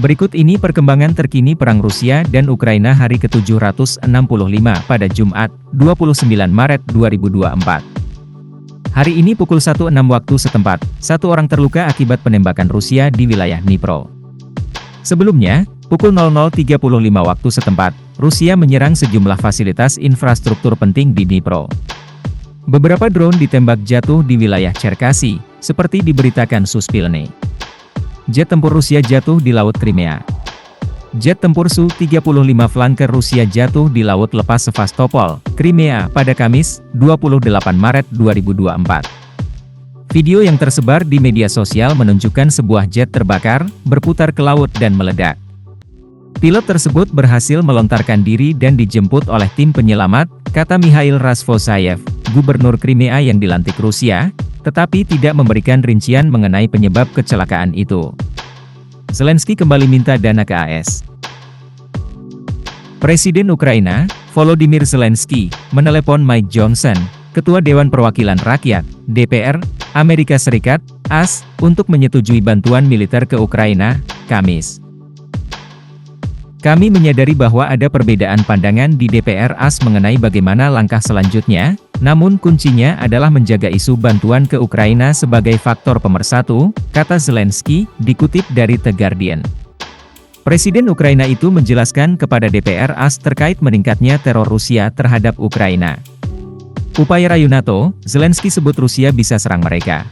Berikut ini perkembangan terkini Perang Rusia dan Ukraina hari ke-765 pada Jumat, 29 Maret 2024. Hari ini pukul 1.06 waktu setempat, satu orang terluka akibat penembakan Rusia di wilayah Dnipro. Sebelumnya, pukul 00.35 waktu setempat, Rusia menyerang sejumlah fasilitas infrastruktur penting di Dnipro. Beberapa drone ditembak jatuh di wilayah Cherkasy, seperti diberitakan Suspilne. Jet tempur Rusia jatuh di Laut Crimea. Jet tempur Su-35 flanker Rusia jatuh di Laut Lepas Sevastopol, Crimea, pada Kamis, 28 Maret 2024. Video yang tersebar di media sosial menunjukkan sebuah jet terbakar, berputar ke laut dan meledak. Pilot tersebut berhasil melontarkan diri dan dijemput oleh tim penyelamat, kata Mikhail Razvosayev, gubernur Crimea yang dilantik Rusia, tetapi tidak memberikan rincian mengenai penyebab kecelakaan itu. Zelensky kembali minta dana ke AS. Presiden Ukraina, Volodymyr Zelensky, menelepon Mike Johnson, Ketua Dewan Perwakilan Rakyat, DPR, Amerika Serikat, AS, untuk menyetujui bantuan militer ke Ukraina, Kamis. Kami menyadari bahwa ada perbedaan pandangan di DPR AS mengenai bagaimana langkah selanjutnya, namun kuncinya adalah menjaga isu bantuan ke Ukraina sebagai faktor pemersatu, kata Zelensky, dikutip dari The Guardian. Presiden Ukraina itu menjelaskan kepada DPR AS terkait meningkatnya teror Rusia terhadap Ukraina. Upaya rayu NATO, Zelensky sebut Rusia bisa serang mereka.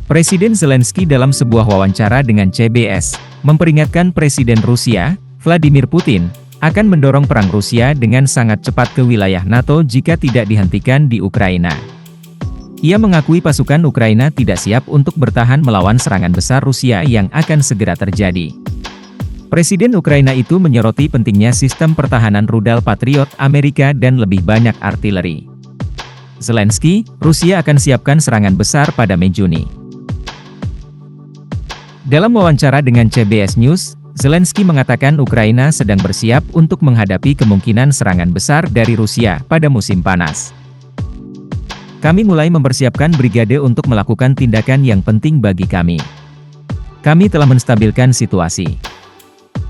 Presiden Zelensky dalam sebuah wawancara dengan CBS, memperingatkan Presiden Rusia, Vladimir Putin, akan mendorong perang Rusia dengan sangat cepat ke wilayah NATO jika tidak dihentikan di Ukraina. Ia mengakui pasukan Ukraina tidak siap untuk bertahan melawan serangan besar Rusia yang akan segera terjadi. Presiden Ukraina itu menyoroti pentingnya sistem pertahanan rudal Patriot Amerika dan lebih banyak artileri. Zelensky, Rusia akan siapkan serangan besar pada Mei-Juni. Dalam wawancara dengan CBS News, Zelensky mengatakan Ukraina sedang bersiap untuk menghadapi kemungkinan serangan besar dari Rusia pada musim panas. Kami mulai mempersiapkan brigade untuk melakukan tindakan yang penting bagi kami. Kami telah menstabilkan situasi.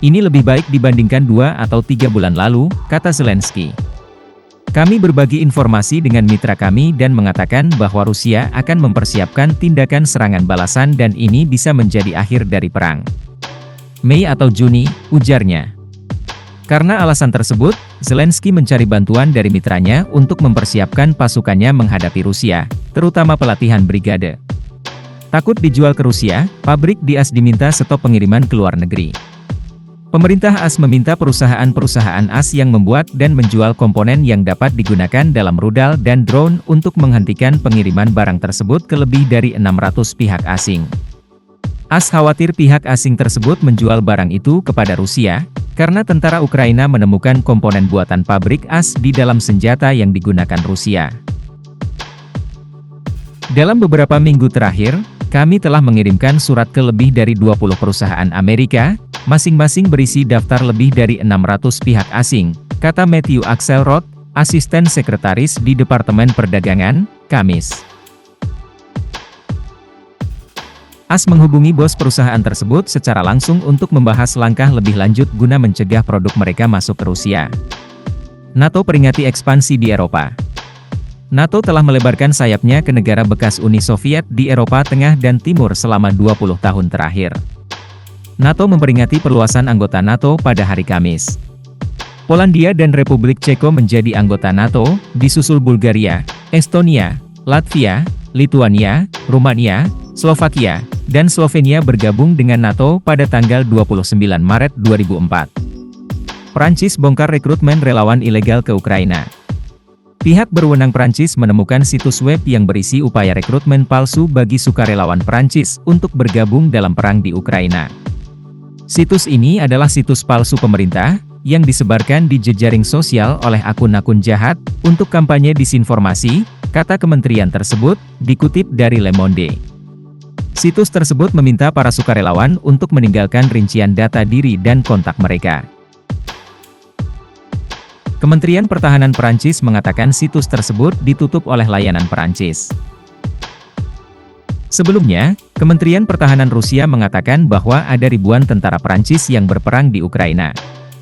Ini lebih baik dibandingkan 2 atau 3 bulan lalu, kata Zelensky. Kami berbagi informasi dengan mitra kami dan mengatakan bahwa Rusia akan mempersiapkan tindakan serangan balasan dan ini bisa menjadi akhir dari perang. Mei atau Juni, ujarnya. Karena alasan tersebut, Zelensky mencari bantuan dari mitranya untuk mempersiapkan pasukannya menghadapi Rusia, terutama pelatihan brigade. Takut dijual ke Rusia, pabrik di AS diminta stop pengiriman ke luar negeri. Pemerintah AS meminta perusahaan-perusahaan AS yang membuat dan menjual komponen yang dapat digunakan dalam rudal dan drone untuk menghentikan pengiriman barang tersebut ke lebih dari 600 pihak asing. AS khawatir pihak asing tersebut menjual barang itu kepada Rusia, karena tentara Ukraina menemukan komponen buatan pabrik AS di dalam senjata yang digunakan Rusia. Dalam beberapa minggu terakhir, kami telah mengirimkan surat ke lebih dari 20 perusahaan Amerika, masing-masing berisi daftar lebih dari 600 pihak asing, kata Matthew Axelrod, asisten sekretaris di Departemen Perdagangan, Kamis. AS menghubungi bos perusahaan tersebut secara langsung untuk membahas langkah lebih lanjut guna mencegah produk mereka masuk ke Rusia. NATO peringati ekspansi di Eropa. NATO telah melebarkan sayapnya ke negara bekas Uni Soviet di Eropa Tengah dan Timur selama 20 tahun terakhir. NATO memperingati perluasan anggota NATO pada hari Kamis. Polandia dan Republik Ceko menjadi anggota NATO, disusul Bulgaria, Estonia, Latvia, Lituania, Rumania, Slovakia, dan Slovenia bergabung dengan NATO pada tanggal 29 Maret 2004. Prancis bongkar rekrutmen relawan ilegal ke Ukraina. Pihak berwenang Prancis menemukan situs web yang berisi upaya rekrutmen palsu bagi sukarelawan Prancis untuk bergabung dalam perang di Ukraina. Situs ini adalah situs palsu pemerintah, yang disebarkan di jejaring sosial oleh akun-akun jahat, untuk kampanye disinformasi, kata kementerian tersebut, dikutip dari Le Monde. Situs tersebut meminta para sukarelawan untuk meninggalkan rincian data diri dan kontak mereka. Kementerian Pertahanan Perancis mengatakan situs tersebut ditutup oleh layanan Perancis. Sebelumnya, Kementerian Pertahanan Rusia mengatakan bahwa ada ribuan tentara Prancis yang berperang di Ukraina.